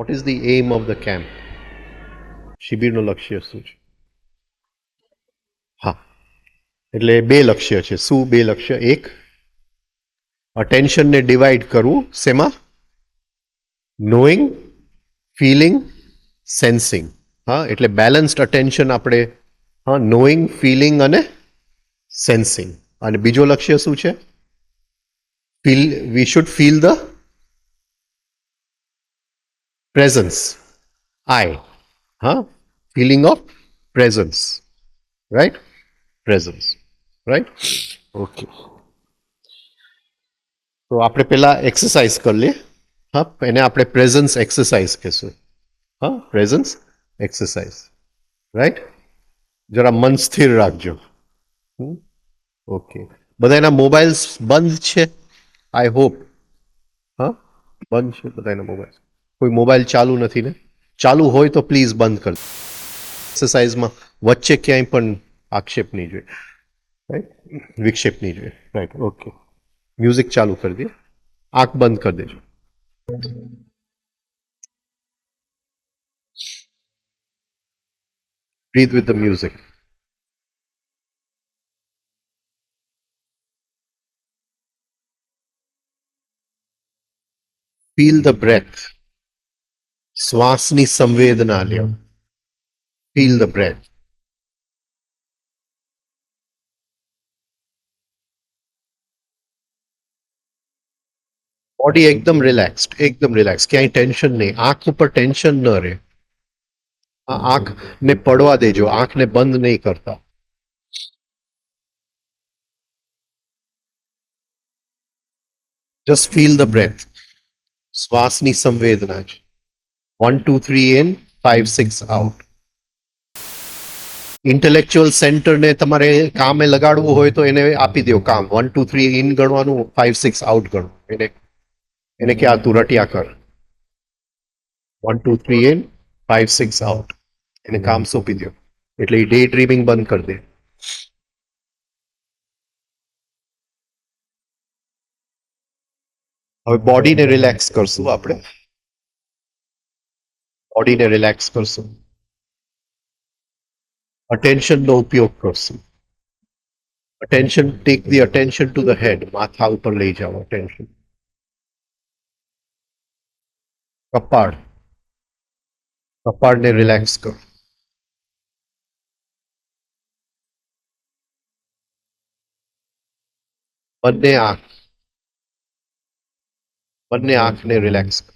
Vote is the aim of the camp? શિબિરનું લક્ષ્ય શું છે? હા, એટલે બે લક્ષ્ય છે. શું બે લક્ષ્ય? એક, અટેન્શનને ડિવાઈડ કરવું શેમાં? Knowing, feeling, sensing. હા, એટલે બેલેન્સ્ડ અટેન્શન આપણે, હા, નોઈંગ, ફીલિંગ અને સેન્સિંગ. અને બીજો લક્ષ્ય શું છે? We should feel the presence, I. હા, feeling of presence, right? Presence, right? Okay, તો આપણે પેલા એક્સરસાઇઝ કરી લઈએ. હા, એને આપણે પ્રેઝન્સ એક્સરસાઇઝ કહેશું. હા, પ્રેઝન્સ એક્સરસાઇઝ, રાઈટ? જરા મન સ્થિર રાખજો. ઓકે, બધા એના મોબાઈલ્સ બંધ છે? I hope. હા, બંધ છે બધાના મોબાઈલ? કોઈ મોબાઈલ ચાલુ નથી ને? ચાલુ હોય તો પ્લીઝ બંધ કરી. એક્સરસાઇઝમાં વચ્ચે ક્યાંય પણ આક્ષેપ નહીં જોઈએ, રાઈટ? વિક્ષેપ નહીં જોઈએ, રાઈટ? ઓકે, મ્યુઝિક ચાલુ કરી દે, આંખ બંધ કરી દેજો. Breathe with the music. Feel the breath. શ્વાસની સંવેદના લ્યો. Feel the breath. બોડી એકદમ રિલેક્સ્ડ, એકદમ રિલેક્સ, ક્યાંય ટેન્શન નહીં. આંખ ઉપર ટેન્શન ન રહે. આંખને પડવા દેજો, આંખને બંધ નહીં કરતા. Just feel the breath. શ્વાસની સંવેદના છે. 1 2 3 in, 5 6 આઉટ. ઇન્ટેલેક્ચ્યુઅલ સેન્ટરને તમારે કામે લગાડવું હોય તો એને આપી દો કામ. 1 2 3 ઇન ગણવાનું, 5 6 આઉટ ગણવું. એને કે આ તું રટ્યા કર. 1 2 3 in, 5 6 આઉટ. એને કામ સોંપી દો એટલે એ ડે ડ્રીમિંગ બંધ કરી દે. હવે બોડીને રિલેક્સ કરશું આપણે. બોડીને રિલેક્સ કરશું. અટેન્શનનો ઉપયોગ કરશું. Attention, take the attention to the head. માથા ઉપર લઈ જાઓ અટેન્શન. કપાળ, કપાળને રિલેક્સ કરો. બંને આંખ, બંને આંખને રિલેક્સ કરો.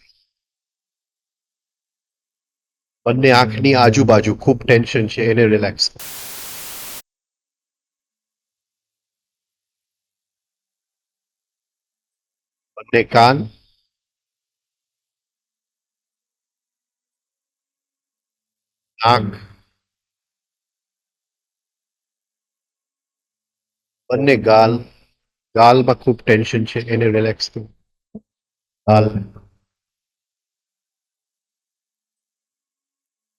બંને આંખની આજુબાજુ ખૂબ ટેન્શન છે એને રિલેક્સ કરો. બંને કાન, આંખ, બંને ગાલ, ગાલમાં ખૂબ ટેન્શન છે એને રિલેક્સ કરો. ગાલ,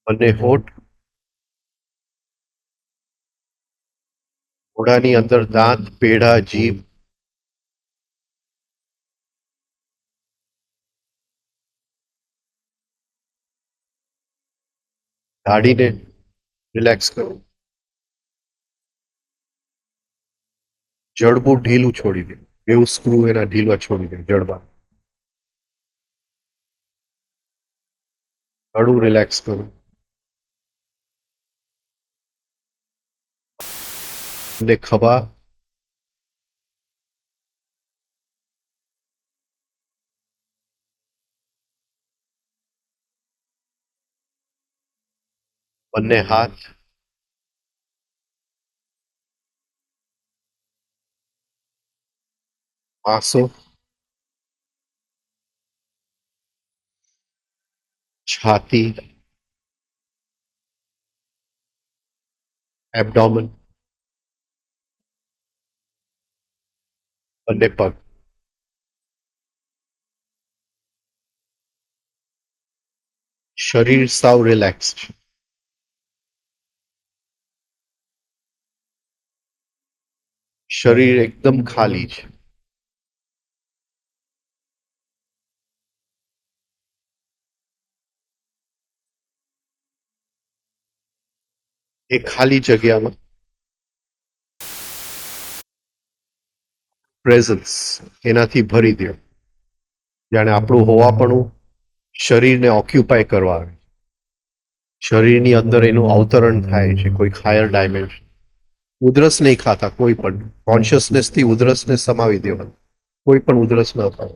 બંને હોઠ, મોઢાની અંદર દાંત, પેઢા, જીભ, દાઢીને રિલેક્સ કરો. જડબું ઢીલું છોડી દે. બેઉ સ્ક્રૂ એના ઢીલા છોડી દે જડબા. ગળું રિલેક્સ કરો. ને ખભા, બંને હાથ, આંસો, છાતી, એબડોમન, બંને પગ. શરીર સાવ રિલેક્સ છે. શરીર એકદમ ખાલી છે. એ ખાલી જગ્યામાં પ્રેઝન્સ એનાથી ભરી દો. જાણે આપણું હોવાપણું શરીરને ઓક્યુપાય કરવા આવે, શરીરની અંદર એનું અવતરણ થાય છે કોઈ હાયર ડાયમેન્શન. ઉધરસ નહીં ખાતા કોઈ પણ, કોન્શિયસનેસ થી ઉધરસને સમાવી દેવાનું, કોઈ પણ ઉધરસ ન થાય.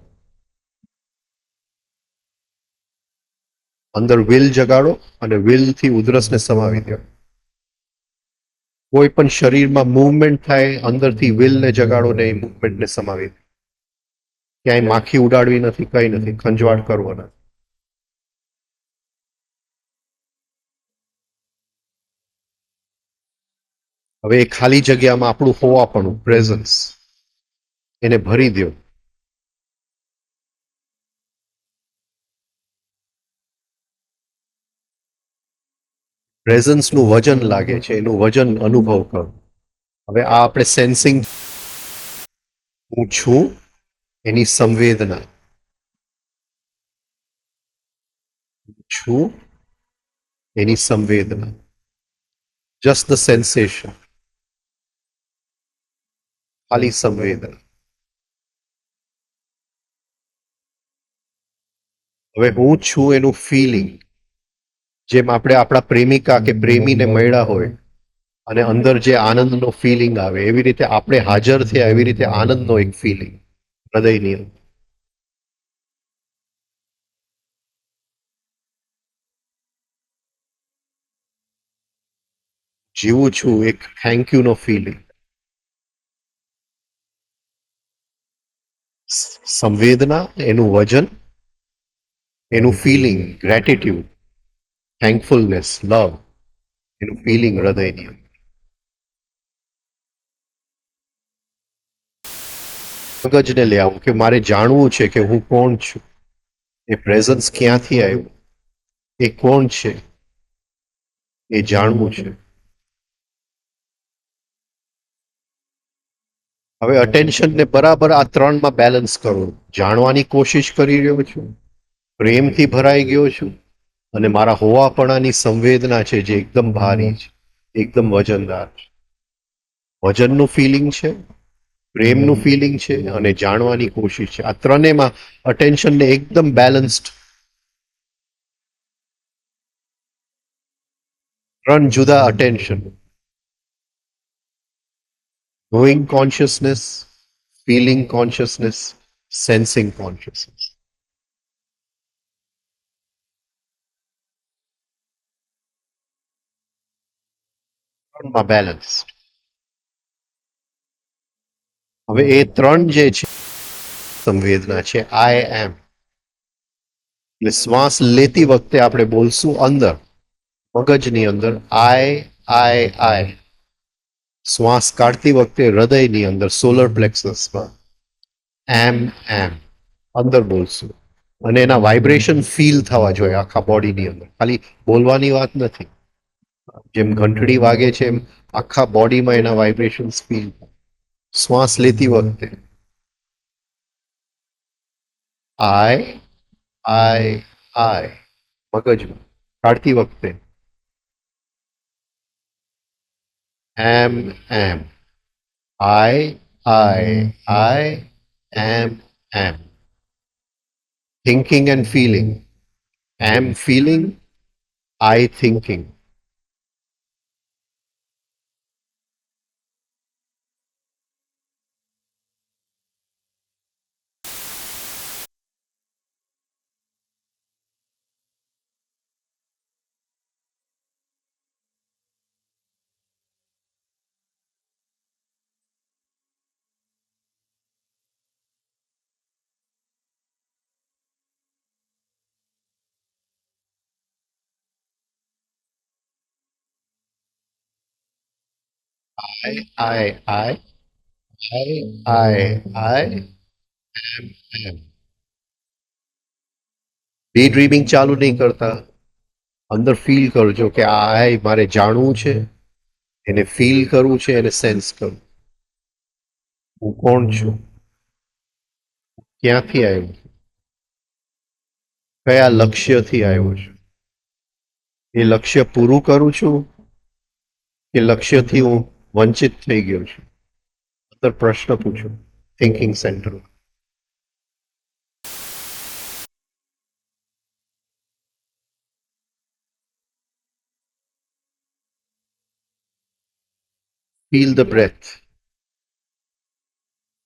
અંદર વિલ જગાડો અને વિલ થી ઉધરસને સમાવી દો. કોઈ પણ શરીરમાં મૂવમેન્ટ થાય, અંદરથી વિલને જગાડો ને એ મૂવમેન્ટને સમાવી દો. ક્યાંય માખી ઉડાડવી નથી, કઈ નથી, ખંજવાળ કરવો નથી. હવે એ ખાલી જગ્યામાં આપણું હોવાપણું પ્રેઝન્સ એને ભરી દો. પ્રેઝન્સનું વજન લાગે છે, એનું વજન અનુભવ કરો. હવે આ આપણે સેન્સિંગ, હું છું એની સંવેદના, છું એની સંવેદના, જસ્ટ ધ સેન્સેશન, ખાલી સંવેદના. હવે હું છું એનું ફિલિંગ, જેમ આપણે આપણા પ્રેમિકા કે પ્રેમીને મળ્યા હોય અને અંદર જે આનંદનો ફિલિંગ આવે, એવી રીતે આપણે હાજર થયા, એવી રીતે આનંદનો એક ફિલિંગ હૃદયની અંદર. જીવું છું એક થેન્ક યુ નો ફિલિંગ. સંવેદના, એનું વજન, એનું ફિલિંગ, ગ્રેટિટ્યુડ, થેન્કફુલનેસ, લવ, એનું ફિલિંગ હૃદયની અંદર. મગજને લે આવું કે મારે જાણવું છે કે હું કોણ છું, એ પ્રેઝન્સ ક્યાંથી આવ્યું, એ કોણ છે એ જાણવું છે. હવે અટેન્શનને બરાબર આ ત્રણમાં બેલેન્સ કરો. જાણવાની કોશિશ કરી રહ્યો છું, પ્રેમથી ભરાઈ ગયો છું, અને મારા હોવાપણાની સંવેદના છે જે એકદમ ભારી છે, એકદમ વજનદાર છે. વજનનું ફિલિંગ છે, પ્રેમનું ફિલિંગ છે અને જાણવાની કોશિશ છે. આ ત્રણેયમાં અટેન્શનને એકદમ બેલેન્સ્ડ, ત્રણ જુદા attention, knowing consciousness, feeling consciousness, sensing consciousness. ત્રણમાં બેલેન્સ. હવે એ ત્રણ જે છે સંવેદના છે, આઈ એમ. એટલે શ્વાસ લેતી વખતે આપણે બોલશું અંદર, મગજની અંદર આઈ. શ્વાસ કાઢતી વખતે હૃદયની અંદર સોલર પ્લેક્સસમાં એમ, અંદર બોલશું. અને એના વાઇબ્રેશન ફીલ થવા જોઈએ આખા બોડીની અંદર, ખાલી બોલવાની વાત નથી. જેમ ઘંટડી વાગે છે એમ આખા બોડીમાં એના વાઇબ્રેશન ફીલ. શ્વાસ લેતી વખતે આઈ મગજમાં, કાઢતી વખતે એમ, આઈ એમ. Thinking and feeling, am feeling, I thinking. I, am. Day dreaming ચાલુ નહીં કરતા, અંદર ફીલ કરજો કે આ મારે જાણવું છે, એને ફીલ કરવું છે, એને સેન્સ કરવું. હું કોણ છું, ક્યાંથી આવ્યો છું, કયા લક્ષ્યથી આવ્યો છું, એ લક્ષ્ય પૂરું કરું છું કે લક્ષ્યથી હું વંચિત થઈ ગયો છું? અંદર પ્રશ્ન પૂછો thinking centre. Feel the breath.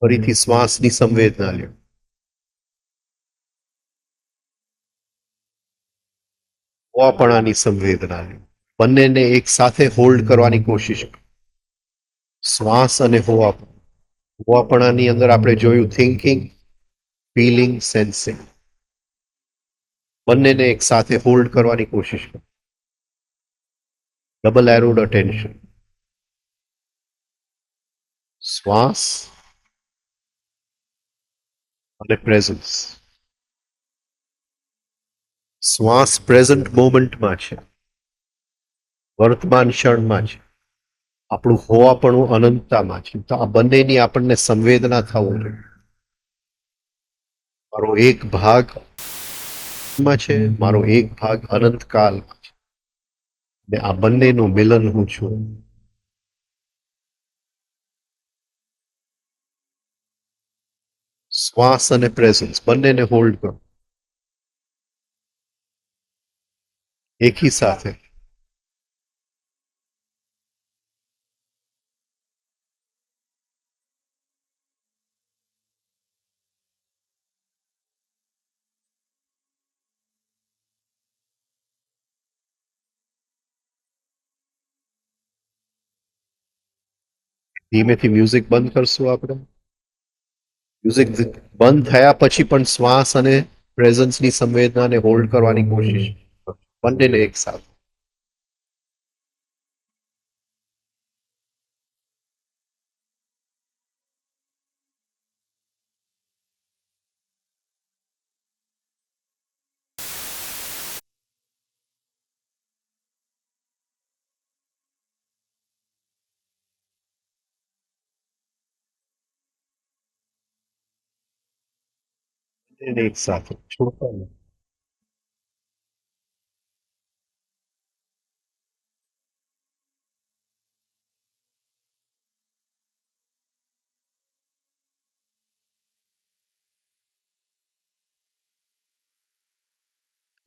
ફરીથી શ્વાસની સંવેદના લ્યો. હોવાપણાની સંવેદના લ્યો. બંનેને એક સાથે હોલ્ડ કરવાની કોશિશ કરો. શ્વાસ અને હોવાપણું. હોવાપણાની અંદર આપણે જોયું થિંકિંગ, ફીલિંગ, સેન્સિંગ. બંનેને એક સાથે હોલ્ડ કરવાની કોશિશ કરો. Double arrowed attention. શ્વાસ અને પ્રેઝન્સ. શ્વાસ પ્રેઝન્ટ મોમેન્ટમાં છે, વર્તમાન ક્ષણમાં છે. આપણું હોવાપણું અનંતતામાં છે. તો આ બંનેની આપણને સંવેદના થવું જોઈએ. મારો એક ભાગ છે, મારો એક ભાગ અનંતકાલમાં છે, ને આ બંનેનું મિલન હું છું. શ્વાસ અને પ્રેઝન્સ બંનેને હોલ્ડ કરો એકી સાથે. ધીમેથી મ્યુઝિક બંધ કરશું આપણે. મ્યુઝિક બંધ થયા પછી પણ શ્વાસ અને પ્રેઝન્સની સંવેદનાને હોલ્ડ કરવાની કોશિશ. બંનેને એક સાથે. એક સાથે છોડતા નહીં.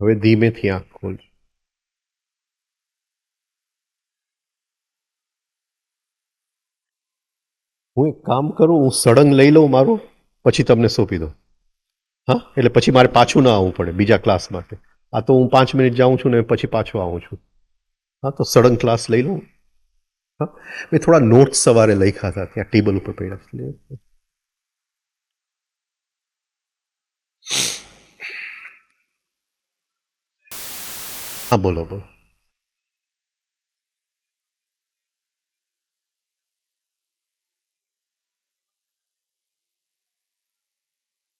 હવે ધીમેથી આંખ ખોલજો. હું એક કામ કરું, હું સળંગ લઈ લઉં મારું, પછી તમને સોંપી દઉં. હા, એટલે પછી મારે પાછું ના આવવું પડે બીજા ક્લાસ માટે. આ તો હું 5 મિનિટ જાઉં છું ને પછી પાછો આવું છું. હા, તો સળંગ ક્લાસ લઈ લઉં. હા, મેં થોડા નોટ્સ સવારે લખ્યા હતા ત્યાં ટેબલ ઉપર પડ્યા. હા, બોલો બોલો.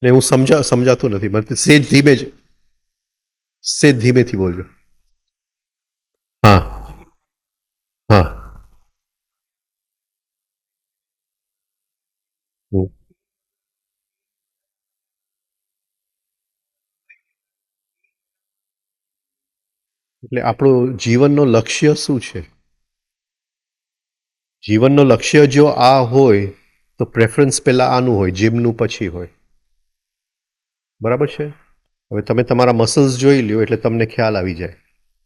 ને હું સમજાતું નથી મને. સેજ ધીમેથી બોલજો. હા હા. હમ. એટલે આપણું જીવનનો લક્ષ્ય શું છે? જીવનનો લક્ષ્ય જો આ હોય તો પ્રેફરન્સ પહેલા આનું હોય, જીમનું પછી હોય. બરાબર છે? હવે તમે તમારા મસલ્સ જોઈ લ્યો એટલે તમને ખ્યાલ આવી જાય.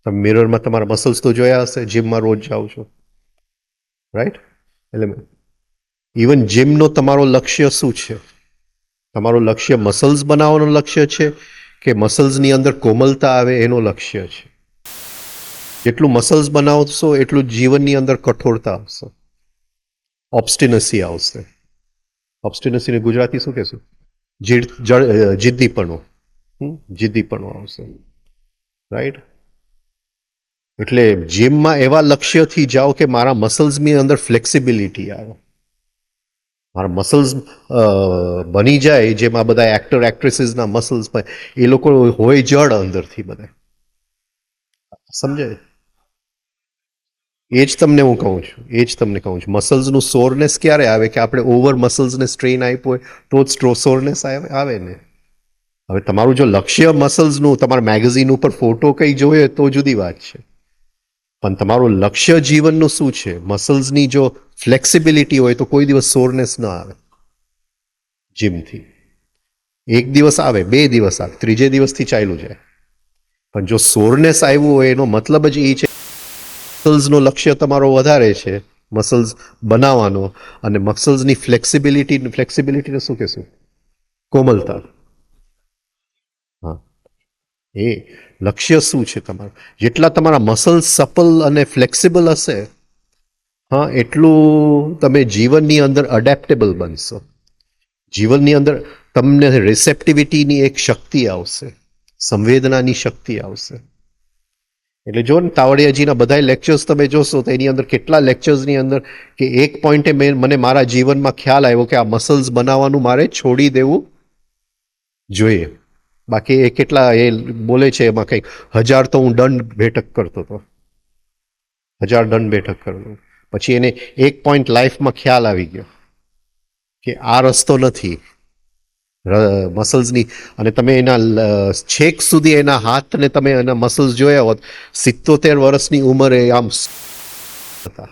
તમે મિરરમાં તમારા મસલ્સ તો જોયા હશે, જીમમાં રોજ જાઓ છો, રાઈટ? એટલે ઇવન જીમનો તમારો લક્ષ્ય શું છે? તમારું લક્ષ્ય મસલ્સ બનાવવાનું લક્ષ્ય છે કે મસલ્સની અંદર કોમલતા આવે એનો લક્ષ્ય છે? જેટલું મસલ્સ બનાવશો એટલું જીવનની અંદર કઠોરતા આવશે, ઓબ્સ્ટિનસી આવશે. ઓબ્સ્ટિનસીને ગુજરાતી શું કહેશું? જિદ્દીપણું. જિદ્દીપણું આવશે, રાઈટ? એટલે જીમમાં એવા લક્ષ્યથી જાઓ કે મારા મસલ્સની અંદર ફ્લેક્સિબિલિટી આવે, મારા મસલ્સ બની જાય જેમ આ બધા એક્ટર એક્ટ્રેસીસના મસલ્સ એ લોકો હોય જડ અંદરથી બધા. સમજાય? એ જ તમને હું કહું છું, એ જ તમને કહું છું. મસલ્સનું સોરનેસ ક્યારે આવે કે આપણે ઓવર મસલ્સને સ્ટ્રેન આપ્યો હોય તો જ સોરનેસ આવે ને. હવે તમારું જો લક્ષ્ય મસલ્સનું, તમારા મેગેઝિન ઉપર ફોટો કંઈ જોઈએ તો જુદી વાત છે. પણ તમારું લક્ષ્ય જીવનનું શું છે? મસલ્સની જો ફ્લેક્સિબિલિટી હોય તો કોઈ દિવસ સોરનેસ ન આવે જીમથી. એક દિવસ આવે, 2 દિવસ આવે, ત્રીજે દિવસથી ચાલ્યું જાય. પણ જો સોરનેસ આવ્યું હોય એનો મતલબ જ એ છે મસલ્સનો લક્ષ્ય તમારો વધારે છે, મસલ્સ બનાવવાનો, અને મસલ્સની ફ્લેક્સિબિલિટીને શું કહેશું? કોમલતા. હા, એ લક્ષ્ય શું છે તમારું? જેટલા તમારા મસલ્સ સપલ અને ફ્લેક્સિબલ હશે, હા, એટલું તમે જીવનની અંદર અડેપ્ટેબલ બનશો. જીવનની અંદર તમને રિસેપ્ટિવિટીની એક શક્તિ આવશે, સંવેદનાની શક્તિ આવશે. એટલે જો ને તાવડિયાજીના બધા લેક્ચર્સ તમે જોશો તો એની અંદર કેટલા લેક્ચર્સની અંદર કે એક પોઈન્ટે મને મારા જીવનમાં ખ્યાલ આવ્યો કે આ મસલ્સ બનાવવાનું મારે છોડી દેવું જોઈએ. બાકી એ કેટલા એ બોલે છે એમાં કંઈક 1000 તો હું દંડ બેઠક કરતો હતો, 1000 દંડ બેઠક કરતો. પછી એને એક પોઈન્ટ લાઈફમાં ખ્યાલ આવી ગયો કે આ રસ્તો નથી મસલ્સની, અને તમે એના છેક સુધી એના હાથને તમે એના મસલ્સ જોયા હોત, 77 વર્ષની ઉંમરે આમ હતા.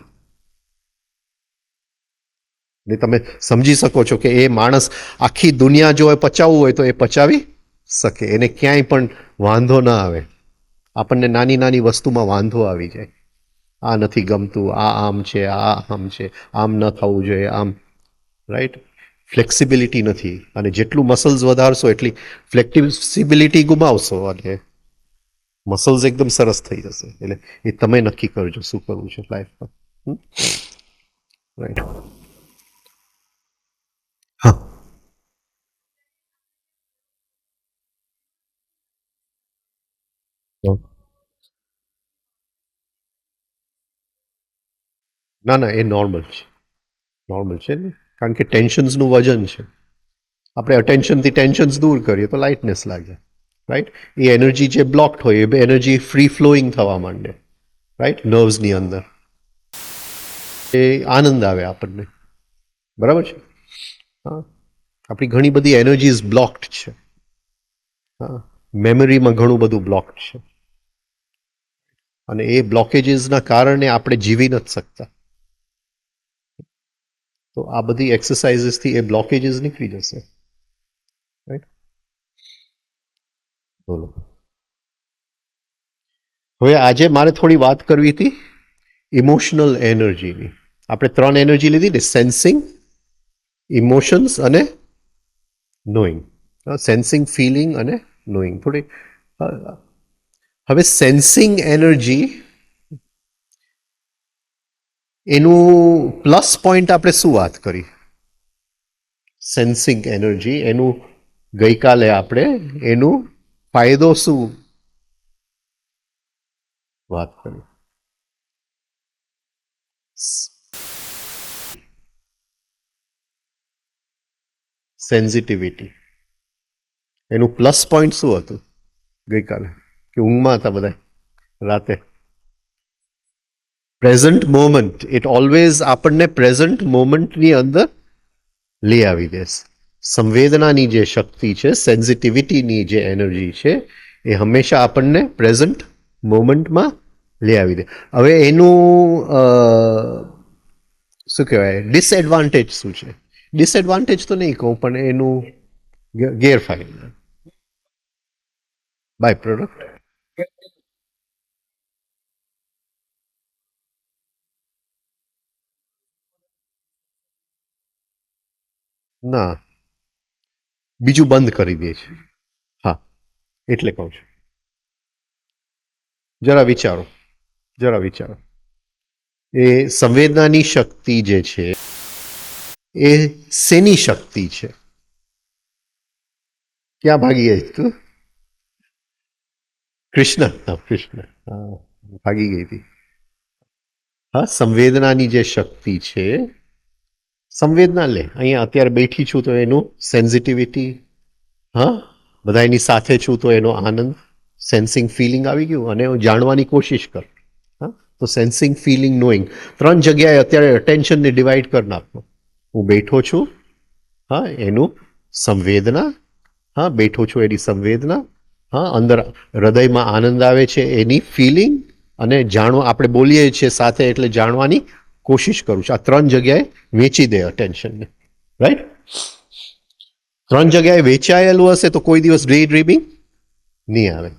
ને તમે સમજી શકો છો કે એ માણસ આખી દુનિયા જો પચાવવું હોય તો એ પચાવી શકે, એને ક્યાંય પણ વાંધો ના આવે. આપણને નાની નાની વસ્તુમાં વાંધો આવી જાય, આ નથી ગમતું, આ આમ છે, આ આમ છે, આમ ન થવું જોઈએ, આમ, રાઈટ? ફ્લેક્સિબિલિટી નથી, અને જેટલું મસલ્સ વધારશો એટલી ફ્લેક્સિબિલિટી ગુમાવશો, અને મસલ્સ એકદમ સરસ થઈ જશે. એટલે એ તમે નક્કી કરજો શું કરવું છે લાઈફમાં. રાઈટ. હા, ના ના, એ નોર્મલ છે, નોર્મલ છે ને, કારણ કે ટેન્શન્સનું વજન છે. આપણે અટેન્શનથી ટેન્શન્સ દૂર કરીએ તો લાઇટનેસ લાગે, રાઈટ? એ એનર્જી જે બ્લોક્ડ હોય એ એનર્જી ફ્રી ફ્લોઈંગ થવા માંડે, રાઈટ, નર્વ્સની અંદર. એ આનંદ આવે આપણને, બરાબર છે? હા, આપણી ઘણી બધી એનર્જીઝ બ્લોક્ડ છે. હા, મેમરીમાં ઘણું બધું બ્લોક્ડ છે, અને એ બ્લોકેજીસના કારણે આપણે જીવી નથી શકતા. તો આ બધી એક્સરસાઇઝીસથી એ બ્લોકેજીસ નીકળી જશે, રાઈટ? બોલો. હવે આજે મારે થોડી વાત કરવી હતી ઇમોશનલ એનર્જીની. આપણે 3 એનર્જી લીધી ને, સેન્સિંગ, ઇમોશન્સ અને નોઈંગ. સેન્સિંગ, ફિલિંગ અને નોઈંગ. થોડી હવે સેન્સિંગ એનર્જી, એનું પ્લસ પોઈન્ટ આપણે શું વાત કરી? સેન્સિંગ એનર્જી, એનું ગઈકાલે આપણે એનું ફાયદો શું વાત કરી? સેન્સિટિવિટી. એનું પ્લસ પોઈન્ટ શું હતું ગઈકાલે? કે ઊંઘમાં હતા બધા રાતે? Present moment. ઇટ ઓલવેઝ આપણને પ્રેઝન્ટ મોમેન્ટની અંદર લઈ આવી દેશે. સંવેદનાની જે શક્તિ છે, સેન્સિટિવિટીની જે એનર્જી છે, એ હંમેશા આપણને પ્રેઝન્ટ મોમેન્ટમાં લઈ આવી દે. હવે એનું શું કહેવાય, ડિસએડવાન્ટેજ શું છે? ડિસએડવાન્ટેજ તો નહીં કહું, પણ એનું ગેરફાયદા, બાય પ્રોડક્ટ. ના, બીજું બંધ કરી દે છે. હા, એટલે કહું છું. જરા વિચારો, જરા વિચારો. એ સંવેદનાની શક્તિ જે છે એ શેની શક્તિ છે? ક્યાં ભાગી ગઈ તું? કૃષ્ણ, કૃષ્ણ, હા, ભાગી ગઈ હતી. હા, સંવેદનાની જે શક્તિ છે, સંવેદના લે. અહીંયા અત્યારે બેઠી છું તો એનું સેન્સિટિવિટી, હા, બધા એની સાથે છું તો એનો આનંદ, સેન્સિંગ ફિલિંગ આવી ગયું, અને જાણવાની કોશિશ કર. હા, તો સેન્સિંગ, ફિલિંગ, નોઈંગ, 3 જગ્યાએ અત્યારે અટેન્શનને ડિવાઈડ કરી નાખો. હું બેઠો છું, હા, એનું સંવેદના, હા, બેઠો છું એની સંવેદના, હા, અંદર હૃદયમાં આનંદ આવે છે એની ફિલિંગ, અને જાણવા આપણે બોલીએ છીએ સાથે એટલે જાણવાની કોશિશ કરું છું. આ 3 જગ્યાએ વેચી દે અટેન્શનને, રાઈટ? 3 જગ્યાએ વેચાયેલું હશે તો કોઈ દિવસ ડે ડ્રીમિંગ નહીં આવે.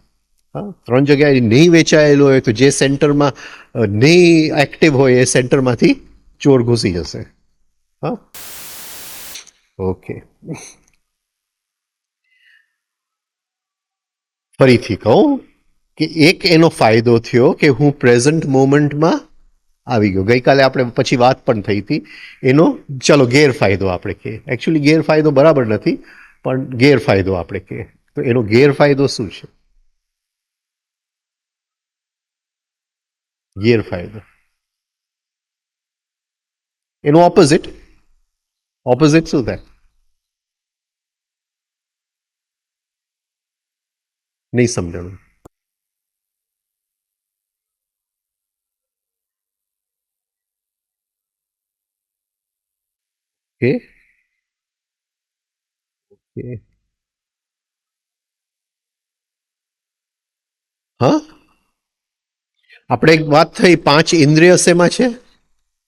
હા, 3 જગ્યાએ નહીં વેચાયેલું હોય તો જે સેન્ટરમાં નહીં એક્ટિવ હોય એ સેન્ટરમાંથી ચોર ઘૂસી જશે. હા, ઓકે. ફરીથી કહું કે એક એનો ફાયદો થયો કે હું પ્રેઝન્ટ મોમેન્ટમાં આવી ગયો. ગઈકાલે આપણે પછી વાત પણ થઈ હતી એનો. ચલો ગેરફાયદો આપણે કહીએ. એકચ્યુઅલી ગેરફાયદો બરાબર નથી, પણ ગેરફાયદો આપણે કહીએ. તો એનો ગેરફાયદો શું છે? ગેરફાયદો એનું ઓપોઝિટ. ઓપોઝિટ શું થાય? નહીં સમજાણું. કે હા, આપણે એક વાત થઈ 5 ઇન્દ્રિય શેમાં છે?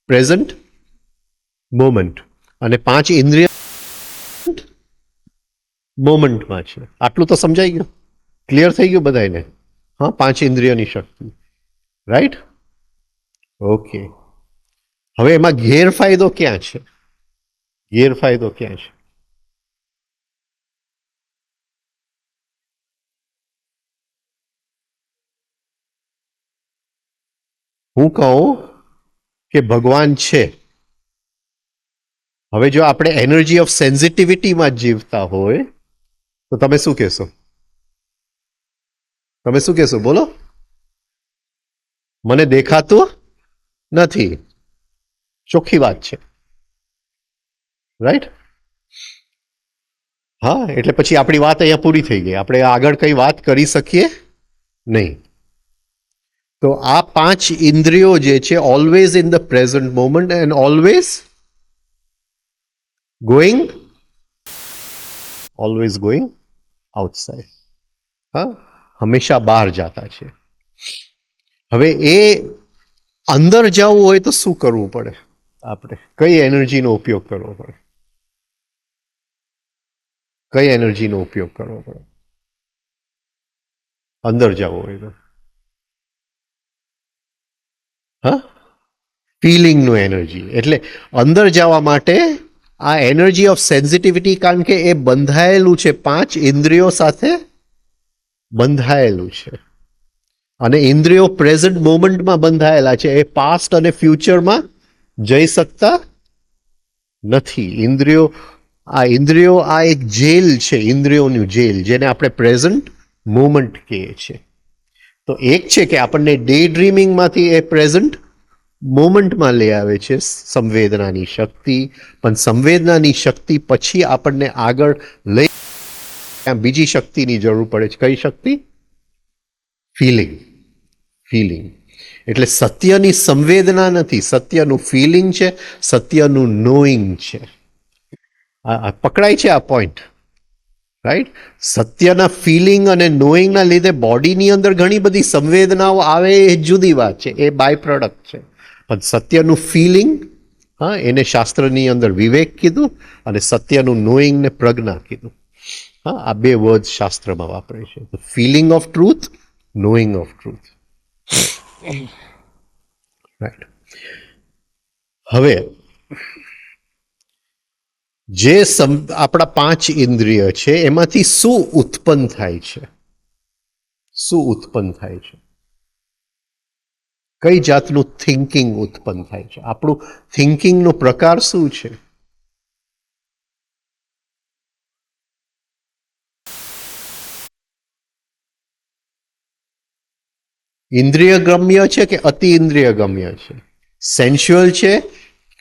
Present moment. અને 5 ઇન્દ્રિય મોમેન્ટમાં છે. આટલું તો સમજાઈ ગયું? ક્લિયર થઈ ગયું બધાને? હા, 5 ઇન્દ્રિયોની શક્તિ, રાઈટ? ઓકે. હવે એમાં ગેરફાયદો ક્યાં છે? ગેરફાયદો ક્યાં છે? હું કહું કે ભગવાન છે. હવે જો આપણે એનર્જી ઓફ સેન્સિટિવિટીમાં જીવતા હોય તો તમે શું કહેશો? તમે શું કહેશો? બોલો. મને દેખાતું નથી. ચોખ્ખી વાત છે, રાઈટ? હા, એટલે પછી આપણી વાત અહીંયા પૂરી થઈ ગઈ. આપણે આગળ કઈ વાત કરી શકીએ નહીં. તો આ 5 ઇન્દ્રિયો જે છે always in the present moment and always going outside. હા, હંમેશા બહાર જતા છે. હવે એ અંદર જવું હોય તો શું કરવું પડે? આપણે કઈ એનર્જીનો ઉપયોગ કરવો પડે? કઈ એનર્જીનો ઉપયોગ કરવો પડે અંદર જવું હોય તો? હા, ફિલિંગનું એનર્જી. એટલે અંદર જવા માટે આ એનર્જી ઓફ સેન્સિટિવિટી, કારણ કે એ બંધાયેલું છે 5 ઇન્દ્રિયો સાથે બંધાયેલું છે. અને ઇન્દ્રિયો પ્રેઝન્ટ મોમેન્ટમાં બંધાયેલા છે. એ પાસ્ટ અને ફ્યુચરમાં જઈ શકતા નથી. ઇન્દ્રિયો આ એક જેલ છે, ઇન્દ્રિયોનું જેલ, જેને આપણે પ્રેઝન્ટ મોમેન્ટ કહીએ છીએ. તો એક છે કે આપણને ડે ડ્રીમિંગમાંથી એ પ્રેઝન્ટ મોમેન્ટમાં લઈ આવે છે સંવેદનાની શક્તિ. પણ સંવેદનાની શક્તિ પછી આપણને આગળ લઈ બીજી શક્તિની જરૂર પડે છે. કઈ શક્તિ? ફિલિંગ. એટલે સત્યની સંવેદના નથી, સત્યનું ફિલિંગ છે, સત્યનું નોઈંગ છે. પકડાય છે આ પોઈન્ટ, રાઈટ? સત્યના ફિલિંગ અને નોઈંગના લીધે બોડીની અંદર ઘણી બધી સંવેદનાઓ આવે, એ જુદી વાત છે, એ બાય પ્રોડક્ટ છે. પણ સત્યનું ફિલિંગ, હા, એને શાસ્ત્રની અંદર વિવેક કીધું અને સત્યનું નોઈંગને પ્રજ્ઞા કીધું. હા, આ 2 વર્ડ શાસ્ત્રમાં વાપરે છે. Feeling of truth, knowing of truth, right? હવે જે આપણા 5 ઇન્દ્રિય છે એમાંથી શું ઉત્પન્ન થાય છે? શું ઉત્પન્ન થાય છે? કઈ જાતનું થિંકિંગ ઉત્પન્ન થાય છે? આપણું થિંકિંગનો પ્રકાર શું છે? ઇન્દ્રિય ગમ્ય છે કે અતિ ઇન્દ્રિય ગમ્ય છે? સેન્સ્યુઅલ છે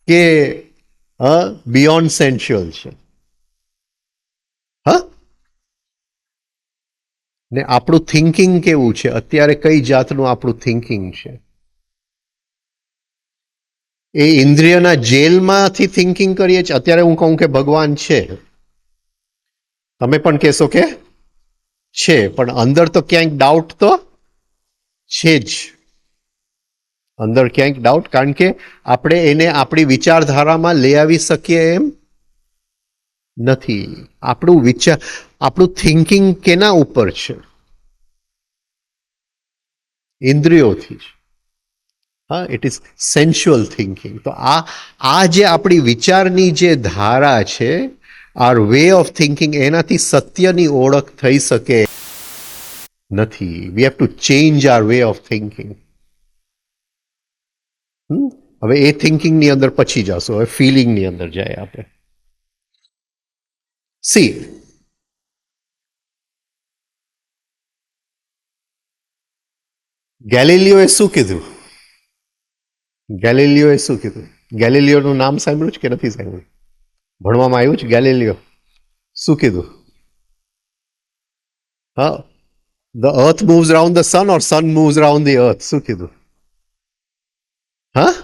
કે બિયોન્ડ સેન્સ્યુઅલ છે? હા, ને આપણું થિંકિંગ કેવું છે અત્યારે? કઈ જાતનું આપણું થિંકિંગ છે? એ ઇન્દ્રિયના જેલમાંથી થિંકિંગ કરીએ છીએ. અત્યારે હું કહું કે ભગવાન છે, તમે પણ કહેશો કે છે, પણ અંદર તો ક્યાંક ડાઉટ તો છે જ. અંદર ક્યાંક ડાઉટ? કારણ કે આપણે એને આપણી વિચારધારામાં લઈ આવી શકીએ એમ નથી. આપણું થિંકિંગ કેના ઉપર છે? ઇન્દ્રિયોથી જ. હા, ઇટ ઇઝ સેન્સ્યુઅલ થિંકિંગ. તો આ જે આપણી વિચારની જે ધારા છે, આર વે ઓફ થિંકિંગ, એનાથી સત્યની ઓળખ થઈ શકે નથી. We have to change our way of thinking. હવે એ થિંકિંગની અંદર પછી જશો, હવે ફિલિંગની અંદર જાય આપણે. સી, ગેલિલિયોએ શું કીધું? ગેલિલિયોએ શું કીધું? ગેલિલિયોનું નામ સાંભળ્યું છે કે નથી સાંભળ્યું? ભણવામાં આવ્યું છે ગેલિલિયો? શું કીધું? હા, the earth moves round the sun or sun moves round the earth? શું કીધું? હા,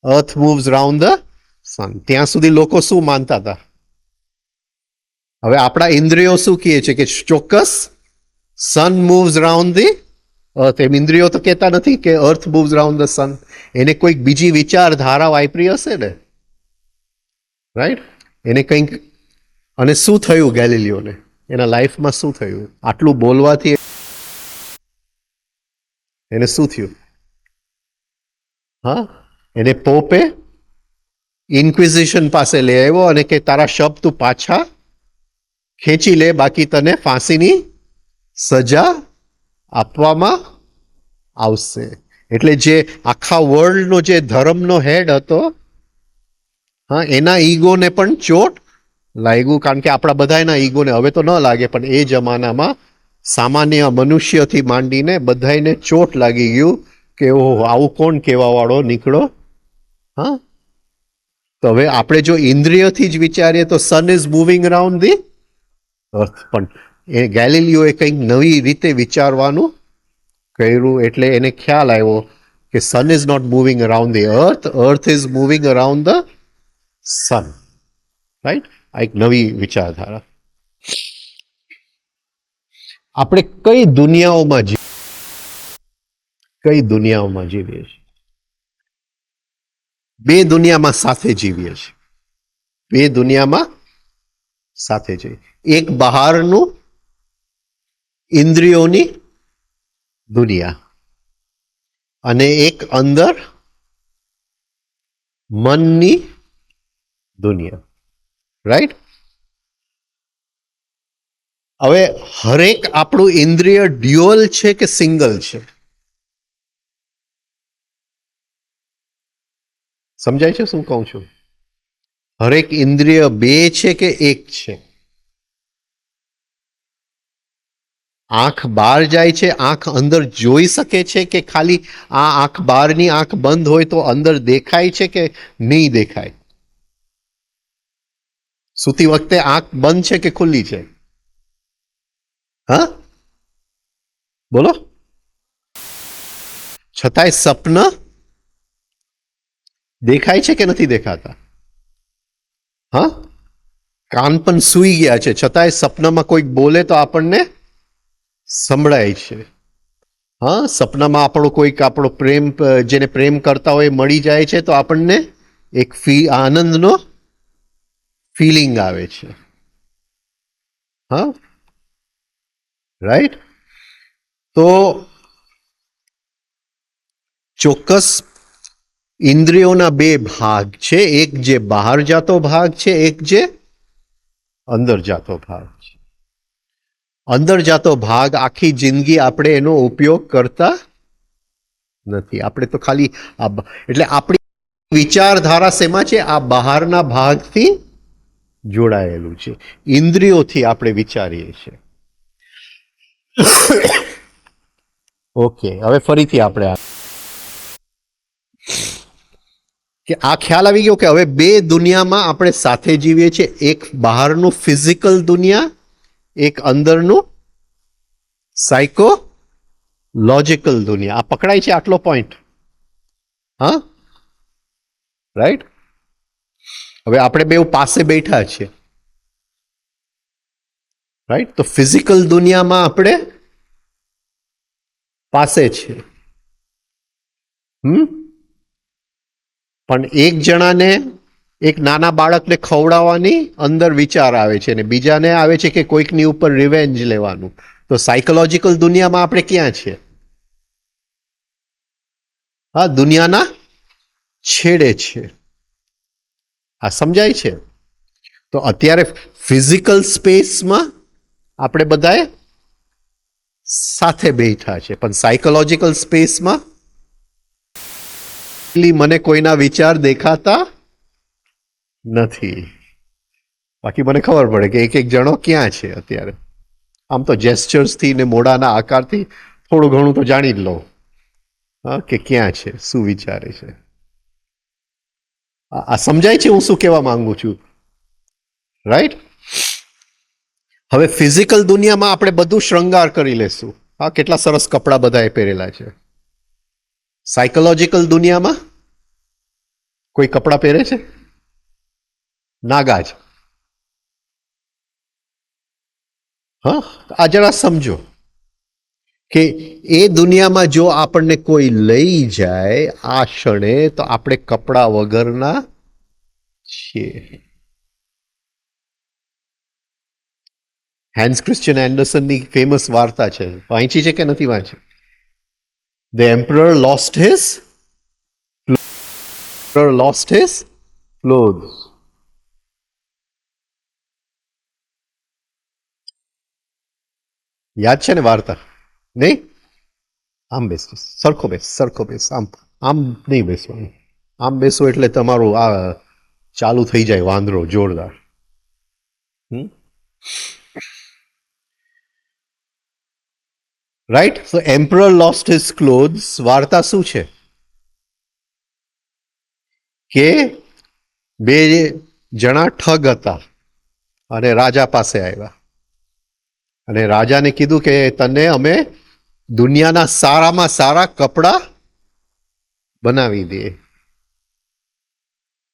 earth moves round the sun. ત્યાં સુધી લોકો શું માનતા હતા? હવે આપણા ઇન્દ્રિયો શું કહે છે કે ચોક્કસ સન મૂવ્સ રાઉન્ડ ધી અર્થ. એમ ઇન્દ્રિયો તો કહેતા નથી કે અર્થ મૂવ્સ રાઉન્ડ ધ સન. એને કોઈક બીજી વિચારધારા વાપરી હશે ને, રાઈટ? એને કંઈક. અને શું થયું ગેલિલિયોને? એના લાઈફમાં શું થયું? આટલું બોલવાથી એને શું થયું? હા, એને પોપે ઇન્ક્વિઝિશન પાસે લઈ આવ્યો અને કે તારા શબ્દ તું પાછા ખેંચી લે, બાકી તને ફાંસીની સજા આપવામાં આવશે. એટલે જે આખા વર્લ્ડનો જે ધર્મનો હેડ હતો, હા, એના ઈગોને પણ ચોટ લાગ્યું. કારણ કે આપણા બધાના ઈગોને હવે તો ન લાગે, પણ એ જમાનામાં સામાન્ય મનુષ્યથી માંડીને બધાને ચોટ લાગી ગયું કે ઓહો, આવું કોણ કહેવા વાળો નીકળો. હા, તો હવે આપણે જો ઇન્દ્રિયથી જ વિચારીએ તો sun is moving around the earth. પણ એ ગેલિલિયોએ કંઈક નવી રીતે વિચારવાનું કર્યું, એટલે એને ખ્યાલ આવ્યો કે sun is not moving around the earth, earth is moving around the sun. Right? આ એક નવી વિચારધારા. આપણે કઈ દુનિયાઓમાં જીવીએ છીએ? બે દુનિયામાં સાથે જીવીએ છીએ. બે દુનિયામાં સાથે છીએ. એક બહારનું ઇન્દ્રિયોની દુનિયા અને એક અંદર મનની દુનિયા. રાઈટ? હવે હરેક આપણું ઇન્દ્રિય ડ્યુઅલ છે કે સિંગલ છે? સમજાય છે શું કહું છું? હરેક ઇન્દ્રિય બે છે કે એક છે? આંખ બહાર જાય છે, આંખ અંદર જોઈ શકે છે કે ખાલી આ આંખ બહારની આંખ બંધ હોય તો અંદર દેખાય છે કે નહીં દેખાય? સૂતી વખતે આંખ બંધ છે કે ખુલ્લી છે? હા, બોલો. છતાંય સપન દેખાય છે કે નથી દેખાતા? હા, કાન પણ સૂઈ ગયા છે, છતાંય સપનામાં કોઈક બોલે તો આપણને સંભળાય છે. હા, સપનામાં આપણો પ્રેમ, જેને પ્રેમ કરતા હોય મળી જાય છે તો આપણને એક આનંદનો ફિલિંગ આવે છે. હા, રાઈટ? તો ચોક્કસ ઇન્દ્રિયોના બે ભાગ છે, એક જે બહાર જાતો ભાગ છે, એક જે અંદર જાતો ભાગ છે. અંદર જાતો ભાગ આખી જિંદગી આપણે એનો ઉપયોગ કરતા નથી. આપણે તો ખાલી એટલે આપણી વિચારધારા શેમાં છે? આ બહારના ભાગથી જોડાયેલું છે. ઇન્દ્રિયોથી આપણે વિચારીએ છીએ. ઓકે, હવે ફરીથી આપણે કે આ ખ્યાલ આવી ગયો કે હવે બે દુનિયામાં આપણે સાથે જીવીએ છીએ. એક બહારનું ફિઝિકલ દુનિયા, એક અંદરનું સાયકોલોજીકલ દુનિયા. આ પકડાય છે આટલો પોઈન્ટ? હા, રાઈટ? હવે આપણે બે પાસે બેઠા છીએ, રાઈટ? તો ફિઝિકલ દુનિયામાં આપણે પાસે છે પણ એક જણાને, એક નાના બાળકને ખવડાવવાની અંદર વિચાર આવે છે અને બીજાને આવે છે કે કોઈકની ઉપર રિવેન્જ લેવાનું. તો સાયકોલોજીકલ દુનિયામાં આપણે ક્યાં છીએ? હા, દુનિયાના છેડે છે. આ સમજાય છે? તો અત્યારે ફિઝિકલ સ્પેસમાં આપણે બધાએ સાથે બેઠા છે, પણ સાયકોલોજીકલ સ્પેસમાં મને કોઈના વિચાર દેખાતા નથી. બાકી મને ખબર પડે કે એક એક જણો ક્યાં છે અત્યારે. આમ તો જેસ્ચર્સથી ને મોઢાના આકારથી થોડું ઘણું તો જાણી જ લો, હા, કે ક્યાં છે, શું વિચારે છે. આ સમજાય છે હું શું કહેવા માંગુ છું? રાઈટ? હવે ફિઝિકલ દુનિયામાં આપણે બધું શૃંગાર કરી લેશું. હા, કેટલા સરસ કપડાં બધાએ પહેરેલા છે. સાયકોલોજીકલ દુનિયામાં કોઈ કપડાં પહેરે છે? નાગાજ. હા, આ જરા સમજો કે એ દુનિયામાં જો આપણને કોઈ લઈ જાય આ ક્ષણે, તો આપણે કપડા વગરના છીએ. હેન્સ ક્રિશ્ચિયન એન્ડરસનની ફેમસ વાર્તા છે, વાંચી છે કે નથી વાંચી? The emperor lost his clothes. યાદ છે ને વાર્તા? નહીં? આમ બેસ, સરખો બેસ. આમ નહીં બેસવાનું. આમ બેસો એટલે તમારું આ ચાલુ થઈ જાય વાંદરો જોરદાર. રાઈટ? સો એમ્પરર લોસ્ટ હિઝ ક્લોથ્સ વાર્તા શું છે? કે બે જણા ઠગ હતા અને રાજા પાસે આવ્યા અને રાજાને કીધું કે તને અમે દુનિયાના સારામાં સારા કપડા બનાવી દે.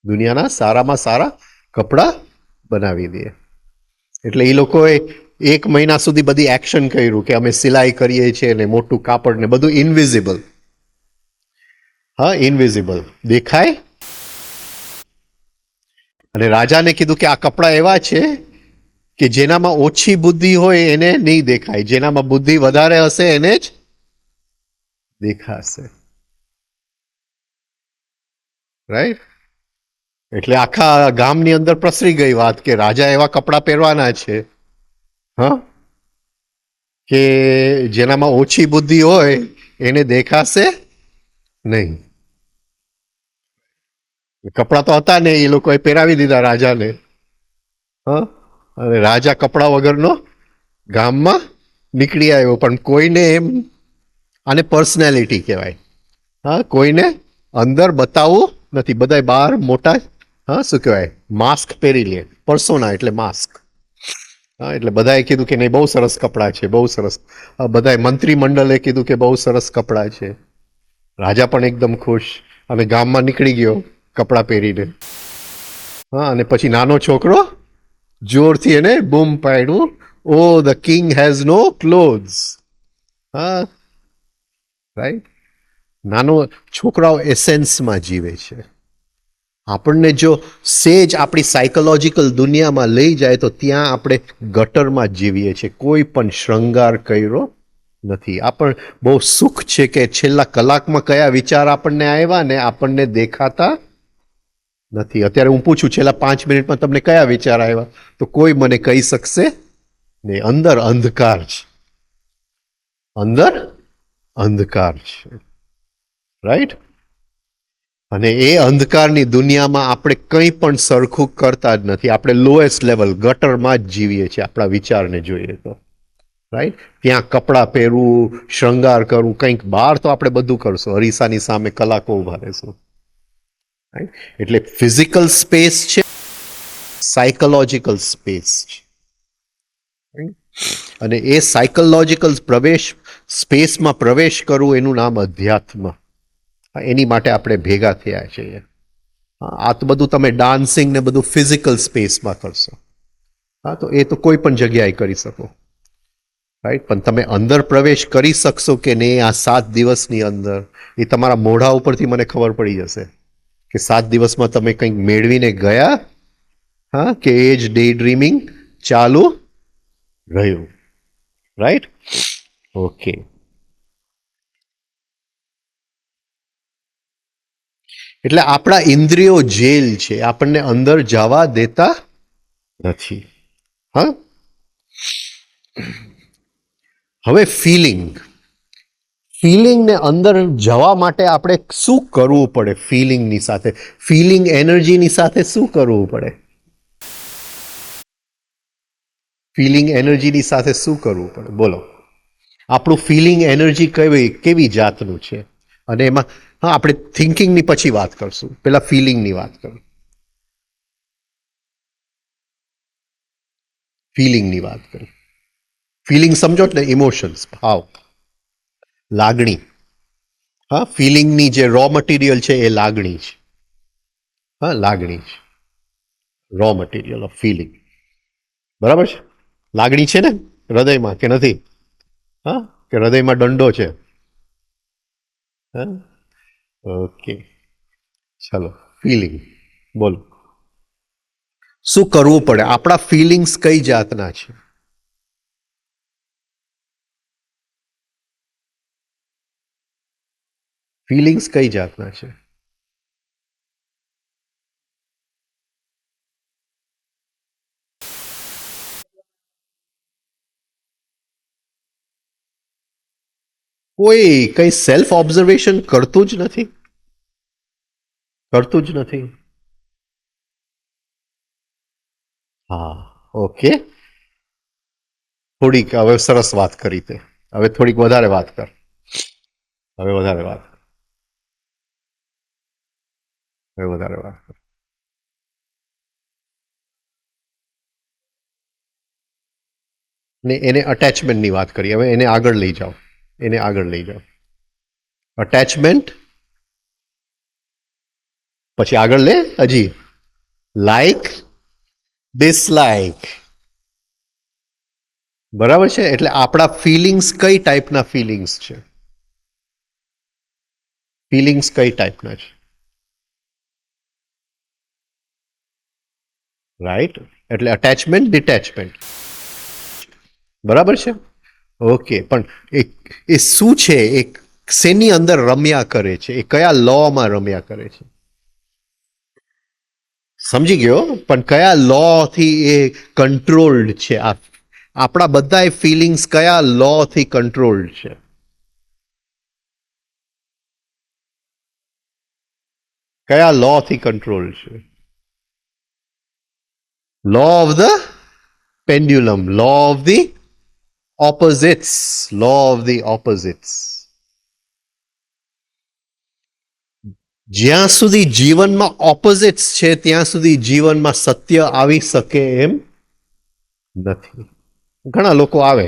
દુનિયાના સારામાં સારા કપડા બનાવી દે. એટલે એ લોકોએ 1 મહિના સુધી બધી એક્શન કર્યું કે અમે સિલાઈ કરીએ છીએ ને મોટું કાપડ ને બધું ઇનવિઝિબલ. હા, ઇનવિઝિબલ દેખાય. અને રાજાને કીધું કે આ કપડા એવા છે કે જેનામાં ઓછી બુદ્ધિ હોય એને નહીં દેખાય, જેનામાં બુદ્ધિ વધારે હશે એને જ દેખાશે. રાઈટ? એટલે આખા ગામની અંદર પ્રસરી ગઈ વાત કે રાજા એવા કપડા પહેરવાના છે, હા, કે જેનામાં ઓછી બુદ્ધિ હોય એને દેખાશે નહીં. કપડા તો હતા ને, એ લોકોએ પહેરાવી દીધા રાજાને. હા, અને રાજા કપડા વગરનો ગામમાં નીકળી આવ્યો. પણ કોઈને એમ, આને પર્સનાલિટી કહેવાય. હા, કોઈને અંદર બતાવવું નથી. બધા બહાર મોટા, હા, શું કહેવાય, માસ્ક પહેરી લે. પર્સોના એટલે માસ્ક. હા, એટલે બધાએ કીધું કે નહીં, બહુ સરસ કપડાં છે, બહુ સરસ. બધાએ મંત્રીમંડળે કીધું કે બહુ સરસ કપડાં છે. રાજા પણ એકદમ ખુશ અને ગામમાં નીકળી ગયો કપડાં પહેરીને. હા, અને પછી નાનો છોકરો જોરથી એને બૂમ પાડ્યું, oh the king has no clothes. હા, રાઈટ? નાનો છોકરાઓ એસેન્સમાં જીવે છે. આપણને જો સેજ આપણી સાયકોલોજીકલ દુનિયામાં લઈ જાય તો ત્યાં આપણે ગટરમાં જ જીવીએ છીએ. કોઈ પણ શૃંગાર કર્યો નથી. આપણ બહુ સુખ છે કે છેલ્લા કલાકમાં કયા વિચાર આપણને આવ્યા ને આપણને દેખાતા નથી. અત્યારે હું પૂછું છેલ્લા 5 મિનિટમાં તમને કયા વિચાર આવ્યા, તો કોઈ મને કહી શકશે નહીં. અંદર અંધકાર છે, અંદર અંધકાર છે. રાઈટ? અને એ અંધકારની દુનિયામાં આપણે કંઈ પણ સરખું કરતા જ નથી. આપણે લોએસ્ટ લેવલ ગટરમાં જ જીવીએ છીએ આપણા વિચારને જોઈએ તો. રાઈટ? ત્યાં કપડાં પહેરવું, શૃંગાર કરવું, કંઈક બહાર તો આપણે બધું કરશું, અરીસાની સામે કલાકો ઉભા રહેશું. એટલે ફિઝિકલ સ્પેસ છે, સાયકોલોજીકલ સ્પેસ છે. અને એ સાયકોલોજીકલ સ્પેસમાં પ્રવેશ કરવું એનું નામ અધ્યાત્મ. એની માટે આપણે ભેગા થયા છીએ. આ તો બધું તમે ડાન્સિંગ ને બધું ફિઝિકલ સ્પેસમાં કરશો. હા, તો એ તો કોઈ પણ જગ્યાએ કરી શકો. રાઈટ. પણ તમે અંદર પ્રવેશ કરી શકશો કે નહીં આ 7 દિવસની અંદર, એ તમારા મોઢા ઉપરથી મને ખબર પડી જશે કે 7 દિવસમાં તમે કંઈક મેળવીને ગયા, હા, કે એ જ ડે ડ્રીમિંગ ચાલુ રહ્યું. રાઈટ. ઓકે. એટલે આપણા ઇન્દ્રિયો જેલ છે, આપણને અંદર જવા દેતા નથી. હા. હવે ફિલિંગને અંદર જવા માટે આપણે શું કરવું પડે? ફિલિંગની સાથે, ફિલિંગ એનર્જીની સાથે શું કરવું પડે? ફિલિંગ એનર્જીની સાથે શું કરવું પડે? બોલો. આપણું ફિલિંગ એનર્જી કેવી જાતનું છે? અને એમાં હા, આપણે થિંકિંગની પછી વાત કરશું, પેલા ફિલિંગની વાત કરું. ફિલિંગની વાત કરું. ફિલિંગ સમજો એટલે ઇમોશન્સ, ભાવ, લાગણી. હા, ફિલિંગની જે રો મટીરિયલ છે એ લાગણી છે. હા, લાગણી છે, રો મટીરિયલ ઓફ ફિલિંગ. બરાબર છે? લાગણી છે ને હૃદયમાં કે નથી? હા, કે હૃદયમાં દંડો છે? હા. ઓકે, ચલો. ફિલિંગ બોલો. શું કરવું પડે? આપણા ફિલિંગ્સ કઈ જાતના છે? ફિલિંગ્સ કઈ જાતના છે? કોઈ કઈ સેલ્ફ ઓબ્ઝર્વેશન કરતું જ નથી. કરતું જ નથી. હા. ઓકે. થોડીક હવે સરસ વાત કરી તે. હવે થોડીક વધારે વાત કર. હવે વધારે વાત કર. હવે વધારે વાત કર. ને એને અટેચમેન્ટની વાત કરી. હવે એને આગળ લઈ જાઓ. એને આગળ લઈ જાઓ. અટેચમેન્ટ પછી આગળ લે હજી લાઈક ડિસલાઈક. બરાબર છે? એટલે આપણા ફિલિંગ્સ કઈ ટાઈપના ફિલિંગ્સ છે? ફિલિંગ્સ કઈ ટાઈપના છે? રાઈટ. એટલે અટેચમેન્ટ, ડિટેચમેન્ટ. બરાબર છે? ઓકે. પણ એ શું છે? એ શેની અંદર રમ્યા કરે છે? એ કયા લોમાં રમ્યા કરે છે? સમજી ગયો. પણ કયા લો થી એ કંટ્રોલ્ડ છે? આપણા બધા ફિલિંગ્સ કયા લો થી કંટ્રોલ્ડ છે? કયા લો થી કંટ્રોલ્ડ છે? Law of the pendulum, law of the opposites, law of the opposites. જ્યાં સુધી જીવનમાં ઓપોઝિટ્સ છે ત્યાં સુધી જીવનમાં સત્ય આવી શકે એમ નથી. ઘણા લોકો આવે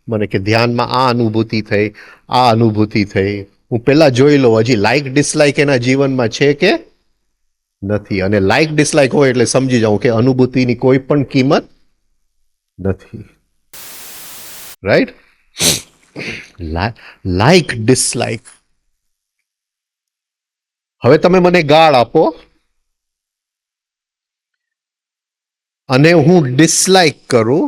મને કે ધ્યાનમાં આ અનુભૂતિ થઈ, આ અનુભૂતિ થઈ. હું પેલા જોઈ લઉં હજી લાઈક ડિસલાઈક એના જીવનમાં છે કે નથી. અને લાઈક ડિસલાઈક હોય એટલે સમજી જાઉં કે અનુભૂતિની કોઈ પણ કિંમત નથી. રાઈટ. Like dislike. હવે તમે મને ગાળ આપો અને હું ડિસલાઈક કરું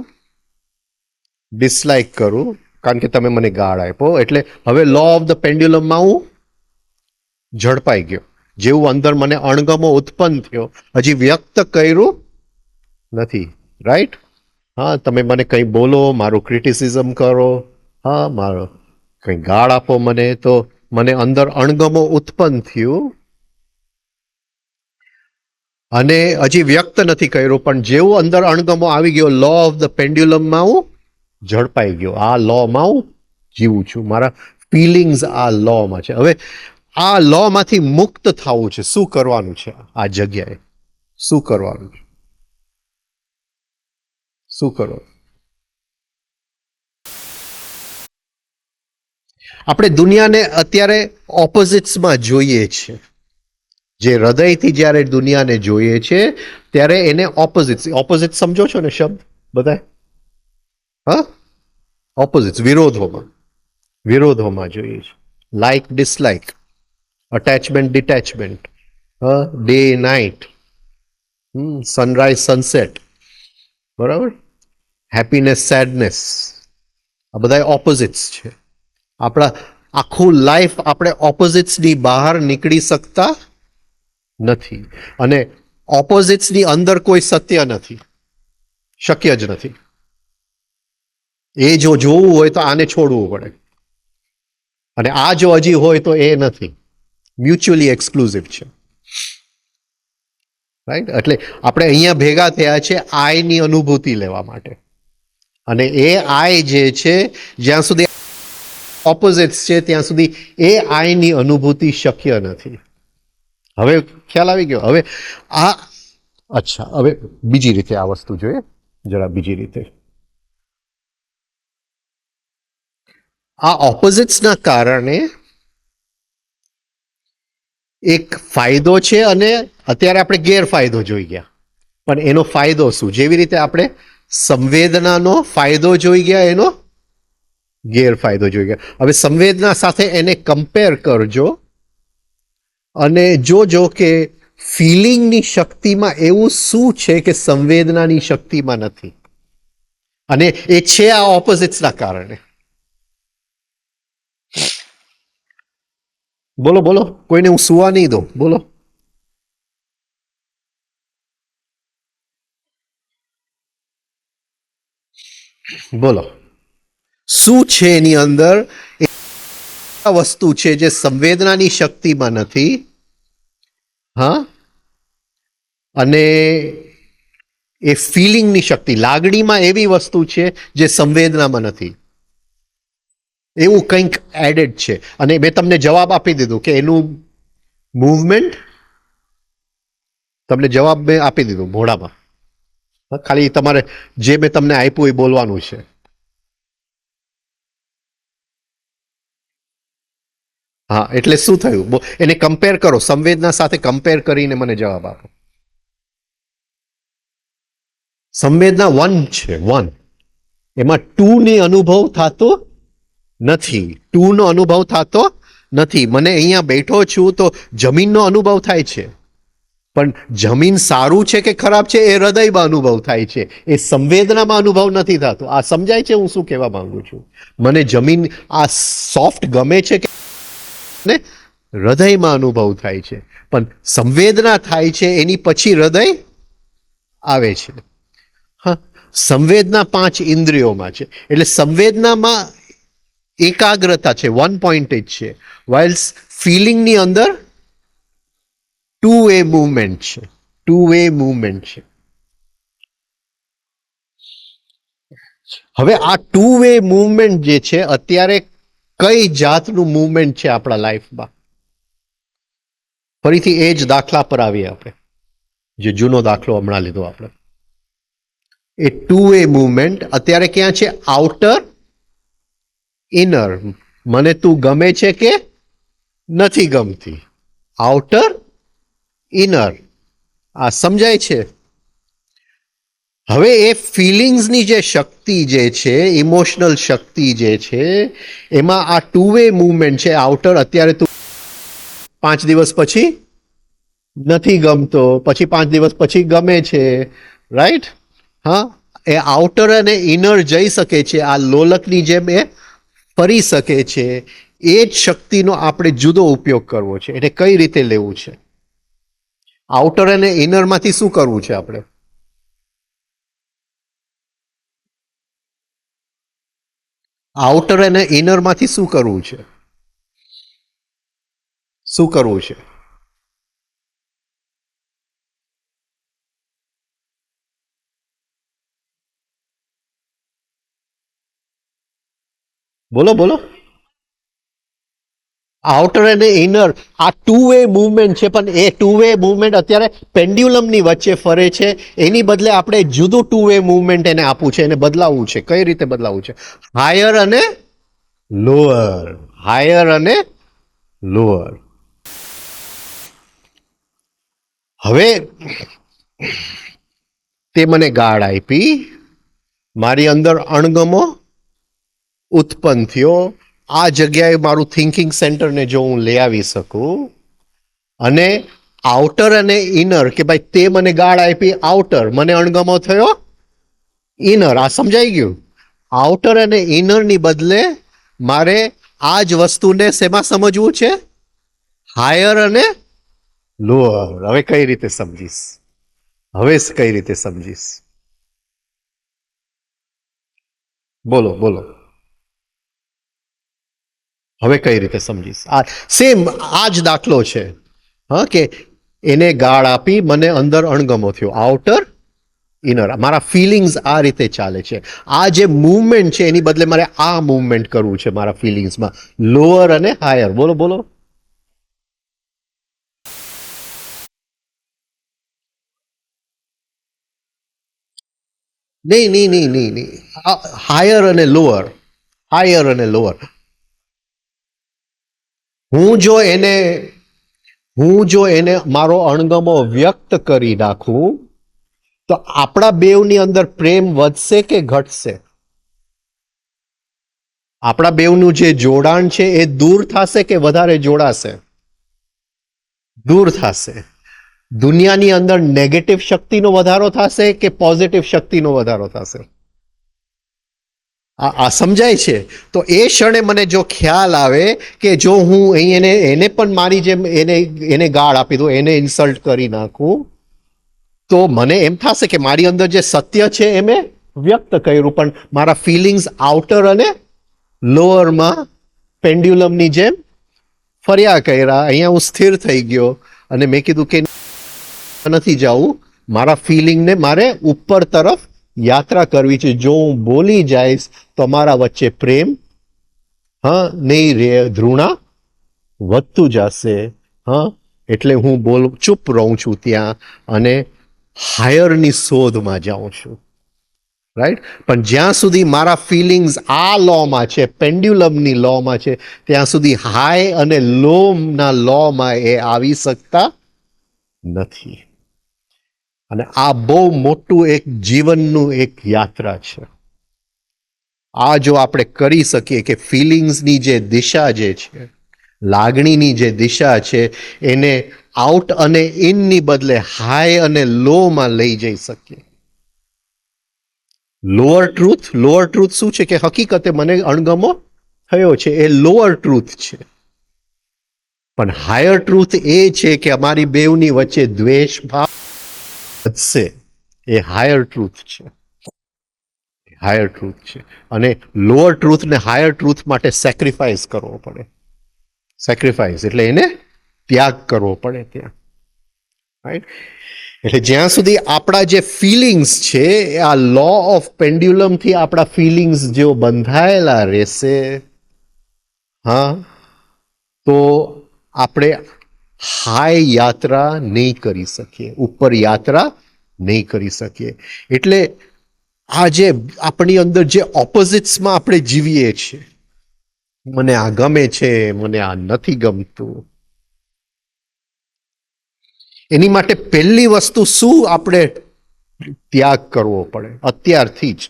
કારણ કે તમે મને ગાળ આપ્યો, એટલે હવે લો ઓફ ધ પેન્ડ્યુલમમાં હું ઝડપાઈ ગયો. જેવું અંદર મને અણગમો ઉત્પન્ન થયો, હજી વ્યક્ત કર્યું નથી. રાઈટ. હા, તમે મને કંઈ બોલો, મારું ક્રિટિસિઝમ કરો, હા, મારો કંઈ ગાળ આપો મને, તો મને અંદર અણગમો ઉત્પન્ન થયું અને હજી વ્યક્ત નથી કર્યું. પણ જેવું અંદર અણગમો આવી ગયો, લો ઓફ ધ પેન્ડ્યુલમમાં હું ઝડપાઈ ગયો. આ લોમાં હું જીવું છું. મારા ફિલિંગ્સ આ લોમાં છે. હવે આ લો માંથી મુક્ત થવું છે. શું કરવાનું છે? આ જગ્યાએ શું કરવાનું છે? શું કરો? આપણે દુનિયાને અત્યારે ઓપોઝિટ્સમાં જોઈએ છીએ. જે હૃદયથી જ્યારે દુનિયાને જોઈએ છે ત્યારે એને ઓપોઝિટ સમજો છો ને શબ્દ બધા? હા. ઓપોઝિટ્સ, વિરોધોમાં જોઈએ છે. Like dislike, attachment detachment, day night, sunrise sunset, બરાબર, હેપીનેસ સેડનેસ, આ બધા ઓપોઝિટ્સ છે. આપણા આખું લાઈફ આપણે ઓપોઝિટ્સની બહાર નીકળી શકતા નથી, અને ઓપોઝિટ્સની અંદર કોઈ સત્ય નથી, શક્ય જ નથી. એ જો જોવું હોય તો આને છોડવું પડે, અને આ જો હજી હોય તો એ નથી. મ્યુચ્યુઅલી એક્સક્લુઝિવ છે, રાઈટ? એટલે આપણે અહીંયા ભેગા થયા છે આઈની અનુભૂતિ લેવા માટે, અને એ આઈ જે છે, જ્યાં સુધી ઓપોઝિટ્સ છે ત્યાં સુધી એ આઈની અનુભૂતિ શક્ય નથી. હવે ખ્યાલ આવી ગયો? હવે આ અચ્છા, હવે બીજી રીતે આ વસ્તુ જોઈએ, જરા બીજી રીતે. આ ઓપોઝિટ્સના કારણે એક ફાયદો છે, અને અત્યારે આપણે ગેરફાયદો જોઈ ગયા. પણ એનો ફાયદો શું? જેવી રીતે આપણે સંવેદનાનો ફાયદો જોઈ ગયા, એનો ગેરફાયદો જોઈ ગયા. હવે સંવેદના સાથે એને કમ્પેર કરજો અને જોજો કે ફિલિંગની શક્તિમાં એવું શું છે કે સંવેદનાની શક્તિમાં નથી, અને એ છે આ ઓપોઝિટ્સના કારણે. બોલો બોલો, કોઈને હું સુવા નહીં દઉં, બોલો. બોલો, શું છે એની અંદર વસ્તુ છે જે સંવેદનાની શક્તિમાં નથી, હા, અને એ ફિલિંગની શક્તિ, લાગણીમાં એવી વસ્તુ છે જે સંવેદનામાં નથી. એવું કંઈક એડેડ છે, અને મેં તમને જવાબ આપી દીધું કે એનું મૂવમેન્ટ, તમને જવાબ મેં આપી દીધું મોઢામાં. ખાલી તમારે જે મેં તમને આપ્યું એ બોલવાનું છે. હા, એટલે શું થયું એને કમ્પેર કરો, સંવેદના સાથે કમ્પેર કરીને મને જવાબ આપો. સંવેદના 1 છે, 1. એમાં 2 ની અનુભવ થતો નથી, 2 નો અનુભવ થતો નથી. મને અહીંયા બેઠો છું તો જમીનનો અનુભવ થાય છે, પણ જમીન સારું છે કે ખરાબ છે એ હૃદયમાં અનુભવ થાય છે, એ સંવેદનામાં અનુભવ નથી થતો. આ સમજાય છે હું શું કહેવા માંગુ છું? મને જમીન આ સોફ્ટ ગમે છે કે ને હૃદયમાં અનુભવ થાય છે, પણ સંવેદના થાય છે એની પછી હૃદય આવે છે. હા, સંવેદના 5 ઇન્દ્રિયોમાં છે, એટલે સંવેદનામાં એકાગ્રતા છે, 1 પોઈન્ટેજ છે, વાઇલ્સ ફિલિંગની અંદર 2 વે મૂવમેન્ટ છે, 2 વે મૂવમેન્ટ છે. હવે આ 2 વે મૂવમેન્ટ જે છે અત્યારે કઈ જાતનું મૂવમેન્ટ છે આપણા લાઈફમાં? ફરીથી એ જ દાખલા પર આવીએ આપણે, જે જૂનો દાખલો હમણાં લીધો આપણે. એ 2 વે મૂવમેન્ટ અત્યારે ક્યાં છે? Outer, inner. મને તું ગમે છે કે નથી ગમતી? Outer, inner. આ સમજાય છે? હવે એ ફિલિંગ્સની જે શક્તિ જે છે, ઇમોશનલ શક્તિ જે છે, એમાં આ 2 વે મૂવમેન્ટ છે. આઉટર, અત્યારે તું 5 દિવસ પછી નથી ગમતો, પછી 5 દિવસ પછી ગમે છે, રાઈટ? હા, એ આઉટર અને ઇનર જઈ શકે છે, આ લોલકની જેમ એ ફરી શકે છે. એ જ શક્તિનો આપણે જુદો ઉપયોગ કરવો છે. એટલે કઈ રીતે લેવું છે? આઉટર અને ઇનરમાંથી શું કરવું છે આપણે? આઉટર અને ઇનરમાંથી શું કરવું છે? શું કરવું છે? બોલો બોલો. આઉટર અને ઇનર આ 2 વે મૂવમેન્ટ છે, પણ એ 2 વે મૂવમેન્ટ અત્યારે પેન્ડ્યુલમની વચ્ચે ફરે છે. એની બદલે આપણે જુદું 2 વે મૂવમેન્ટ એને આપવું છે, એને બદલાવવું છે. કઈ રીતે બદલાવવું છે? હાયર અને લોઅર, હાયર અને લોઅર. હવે તે મને ગાળ આપી, મારી અંદર અણગમો ઉત્પન્ન થયો, આ જગ્યાએ મારું થિંકિંગ સેન્ટરને જો હું લઈ આવી શકું, અને આઉટર અને ઇનર, કે ભાઈ તે મને ગાળ આપી આઉટર, મને અણગમો થયો ઇનર. આ સમજાઈ ગયું? આઉટર અને ઇનરની બદલે મારે આ જ વસ્તુને શેમાં સમજવું છે? હાયર અને લોઅર. હવે કઈ રીતે સમજીશ? હવે કઈ રીતે સમજીશ? બોલો બોલો, હવે કઈ રીતે સમજીશ? આ સેમ આ જ દાખલો છે. હા, કે એને ગાળ આપી, મને અંદર અણગમો થયો, આઉટર ઇનર. મારા ફિલિંગ્સ આ રીતે ચાલે છે. આ જે મૂવમેન્ટ છે એની બદલે મારે આ મૂવમેન્ટ કરવું છે મારા ફિલિંગ્સમાં, લોઅર અને હાયર. બોલો બોલો. નહીં નહીં નહીં નહીં નહીં, હાયર અને લોઅર, હાયર અને લોઅર. હું જો એને મારો અણગમો વ્યક્ત કરી નાખું, તો આપણા બેવની અંદર પ્રેમ વધશે કે ઘટશે? આપણા બેવનું જે જોડાણ છે એ દૂર થશે કે વધારે જોડાશે? દૂર થશે. દુનિયાની અંદર નેગેટિવ શક્તિનો વધારો થશે કે પોઝિટિવ શક્તિનો વધારો થશે? આ સમજાય છે? તો એ ક્ષણે મને જો ખ્યાલ આવે કે જો હું અહીં એને પણ મારી જેમ એને ગાળ આપી દઉં, એને ઇન્સલ્ટ કરી નાખું, તો મને એમ થશે કે મારી અંદર જે સત્ય છે એ મેં વ્યક્ત કર્યું, પણ મારા ફિલિંગ્સ આઉટર અને લોઅરમાં પેન્ડ્યુલમની જેમ ફર્યા કર્યા. અહીંયા હું સ્થિર થઈ ગયો અને મેં કીધું કે નથી જવું, મારા ફિલિંગને મારે ઉપર તરફ યાત્રા કરવી છે. જો હું બોલી જઈશ તો અમારા વચ્ચે પ્રેમ નહીં રે, ધૃણા વધતું જશે. એટલે હું ચૂપ રહું છું ત્યાં અને હાયરની શોધમાં જાઉં છું. રાઈટ? પણ જ્યાં સુધી મારા ફિલિંગ્સ આ લોમાં છે, પેન્ડ્યુલમની લોમાં છે, ત્યાં સુધી હાઈ અને લોના લોમાં એ આવી શકતા નથી. અને આ બહુ મોટું એક જીવનનું એક યાત્રા છે. આ જો આપણે કરી શકીએ કે ફિલિંગ્સની જે દિશા જે છે, લાગણીની જે દિશા છે, એને આઉટ અને ઇનની બદલે હાઈ અને લોમાં લઈ જઈ શકીએ. લોઅર ટ્રુથ શું છે? કે હકીકતે મને અણગમો થયો છે, એ લોઅર ટ્રુથ છે. પણ હાયર ટ્રુથ એ છે કે અમારી બેવની વચ્ચે દ્વેષ ભાવ વધશે. એ હાયર ટ્રુથ છે. હાયર ટ્રુથ છે. અને લોઅર ટ્રુથ ને હાયર ટ્રુથ માટે સેક્રિફાઈસ કરવો પડે. સેક્રિફાઈસ એટલે એને ત્યાગ કરવો પડે ત્યાં. રાઈટ? એટલે જ્યાં સુધી આપણા જે ફિલિંગ્સ છે, આ લો ઓફ પેન્ડ્યુલમથી આપણા ફિલિંગ્સ જો બંધાયેલા રહેશે, તો આપણે હાઈ યાત્રા નહીં કરી શકીએ, ઉપર યાત્રા નહીં કરી શકીએ. એટલે આ જે આપણી અંદર જે ઓપોઝિટ્સમાં આપણે જીવીએ છીએ, મને આ ગમે છે, મને આ નથી ગમતું, એની માટે પહેલી વસ્તુ શું આપણે ત્યાગ કરવો પડે અત્યારથી જ?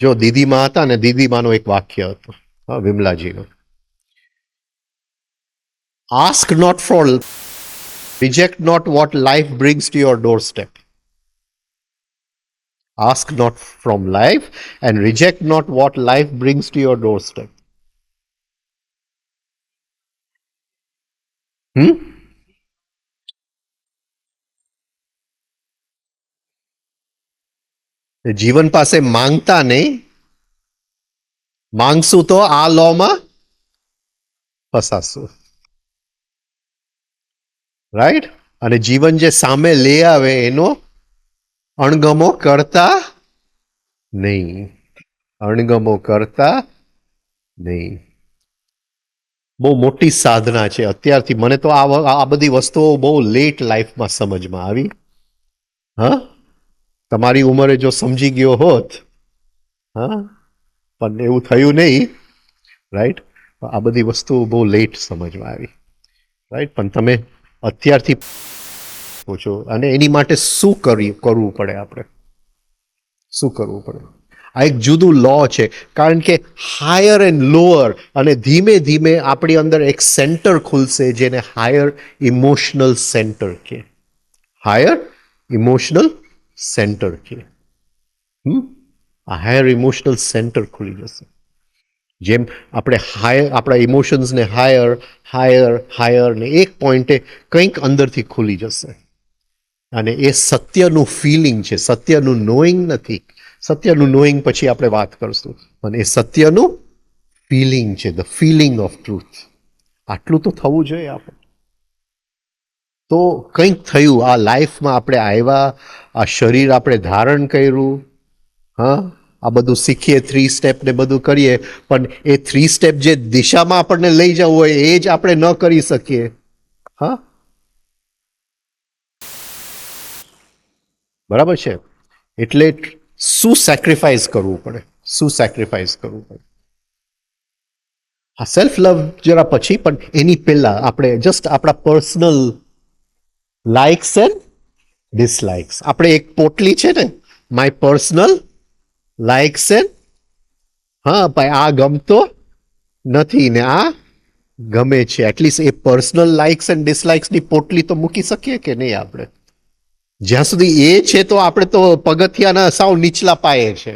જો દીદીમાં હતા ને, દીદીમાનું એક વાક્ય હતું, વિમલાજીનું, ask not for, reject not what life brings to your door step. Ask not from life and reject not what life brings to your doorstep. જીવન પાસે માંગતા નહીં, માંગશું તો આ લોમાં ફસાશું. રાઈટ? અને જીવન જે સામે લઈ આવે એનો અણગમો કરતા નહીં, અણગમો કરતા નહીં. બહુ મોટી સાધના છે અત્યારથી. મને તો આ બધી વસ્તુઓ બહુ લેટ લાઈફમાં સમજમાં આવી. તમારી ઉંમરે જો સમજી ગયો હોત, પણ એવું થયું નહીં. રાઈટ? આ બધી વસ્તુઓ બહુ લેટ સમજમાં આવી. રાઈટ? પણ તમે અત્યારથી પૂછો, અને એની માટે શું કરવું પડે આપણે? શું કરવું પડે? આ એક જુદું લો છે, કારણ કે હાયર એન્ડ લોઅર, અને ધીમે ધીમે આપણી અંદર એક સેન્ટર ખુલશે જેને હાયર ઇમોશનલ સેન્ટર કે, હાયર ઇમોશનલ સેન્ટર કે. આ હાયર ઇમોશનલ સેન્ટર ખુલી જશે. જેમ આપણે હાયર આપણા ઇમોશન્સને હાયર હાયર હાયર ને એક પોઈન્ટે કંઈક અંદરથી ખુલી જશે. અને એ સત્યનું ફિલિંગ છે, સત્યનું નોઈંગ નથી. સત્યનું નોઈંગ પછી આપણે વાત કરશું, અને એ સત્યનું ફિલિંગ છે, ધ ફિલિંગ ઓફ ટ્રુથ. આટલું તો થવું જોઈએ આપણે. તો કંઈક થયું આ લાઈફમાં, આપણે આવ્યા, આ શરીર આપણે ધારણ કર્યું, હા, આ બધું શીખીએ, 3 સ્ટેપ ને બધું કરીએ, પણ એ 3 સ્ટેપ જે દિશામાં આપણને લઈ જવું હોય એ જ આપણે ન કરી શકીએ. હા, બરાબર છે. એટલે શું સેક્રિફાઈસ કરવું પડે? શું સેક્રિફાઈસ કરવું પડે? હા, સેલ્ફ લવ જરા પછી, પણ એની પહેલા આપણે જસ્ટ આપણા પર્સનલ લાઇક્સ એન્ડ ડિસલાઇક્સ, આપણે એક પોટલી છે ને, માય પર્સનલ લાઇક્સ એન્ડ, હા ભાઈ, આ ગમતો નથી ને આ ગમે છે. એટલીસ્ટ એ પર્સનલ લાઇક્સ એન્ડ ડિસલાઇક્સની પોટલી તો મૂકી શકીએ કે નહીં આપણે? જ્યાં સુધી એ છે તો આપણે તો પગથિયાના સાવ નીચલા પાયે છે,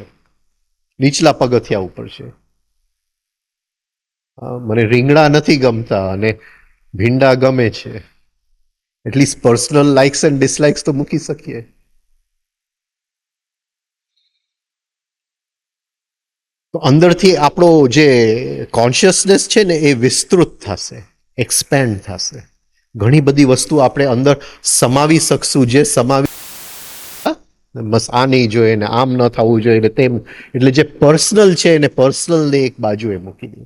નીચલા પગથિયા ઉપર છે. મને રીંગણા નથી ગમતા અને ભીંડા ગમે છે. At least personal likes and dislikes તો મૂકી શકીએ. તો અંદરથી આપણો જે કોન્શિયસનેસ છે ને એ વિસ્તૃત થશે, એક્સપેન્ડ થશે. ઘણી બધી વસ્તુ આપણે અંદર સમાવી શકશું, જે સમાવી, બસ આ નહીં જોઈએ ને આમ ન થવું જોઈએ ને તેમ. એટલે જે પર્સનલ છે એને પર્સનલને એક બાજુએ મૂકી દે.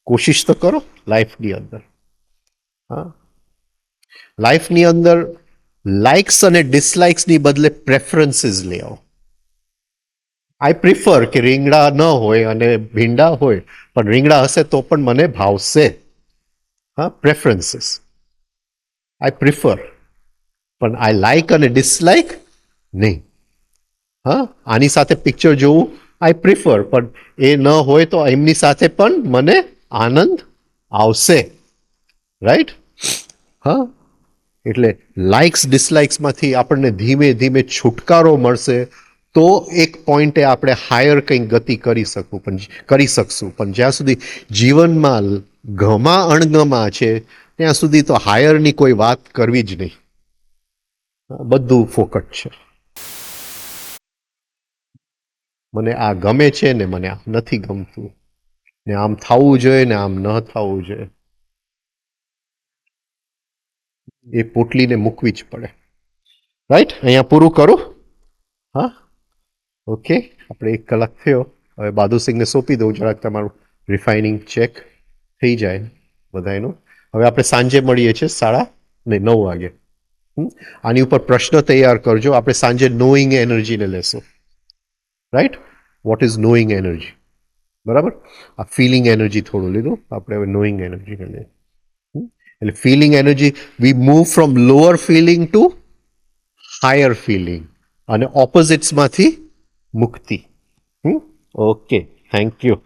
કોશિશ તો કરો લાઈફની અંદર. હા, લાઈફની અંદર લાઇક્સ અને ડિસલાઇક્સની બદલે પ્રેફરન્સીસ લઈ આવો. આઈ પ્રિફર કે રીંગણા ન હોય અને ભીંડા હોય, પણ રીંગણા હશે તો પણ મને ભાવશે. હા, પ્રેફરન્સીસ. આઈ પ્રિફર, પણ આઈ લાઈક અને ડિસલાઈક નહીં. હા, આની સાથે પિક્ચર જોવું આઈ પ્રિફર, પણ એ ન હોય તો એમની સાથે પણ મને આનંદ આવશે. રાઈટ? હા, એટલે લાઇક્સ ડિસલાઇક્સમાંથી આપણને ધીમે ધીમે છુટકારો મળશે. તો એક પોઈન્ટે આપણે હાયર કંઈક ગતિ કરી શકશું. પણ જ્યાં સુધી જીવનમાં ઘમા અણગમા છે ત્યાં સુધી તો હાયરની કોઈ વાત કરવી જ નહીં. બધું ફોકટ છે. મને આ ગમે છે ને મને આ નથી ગમતું, ને આમ થવું જોઈએ ને આમ ન થવું જોઈએ. એ પોટલીને મૂકવી જ પડે. રાઈટ? અહીંયા પૂરું કરું. હા, ઓકે. આપણે 1 કલાક થયો. હવે બાદુસિંહને સોંપી દઉં, જરાક તમારું રિફાઇનિંગ ચેક થઈ જાય બધાનું. હવે આપણે સાંજે મળીએ છીએ 9:30 વાગે. આની ઉપર પ્રશ્ન તૈયાર કરજો. આપણે સાંજે નોઈંગ એનર્જીને લેશું. Right? What is knowing energy? બરાબર? આ ફિલિંગ એનર્જી થોડું લીધું, આપણે હવે નોઈંગ એનર્જીને લઈએ. એટલે feeling energy, we move from lower feeling to higher feeling, અને ઓપોઝિટ્સમાંથી મુક્તિ. Okay, thank you.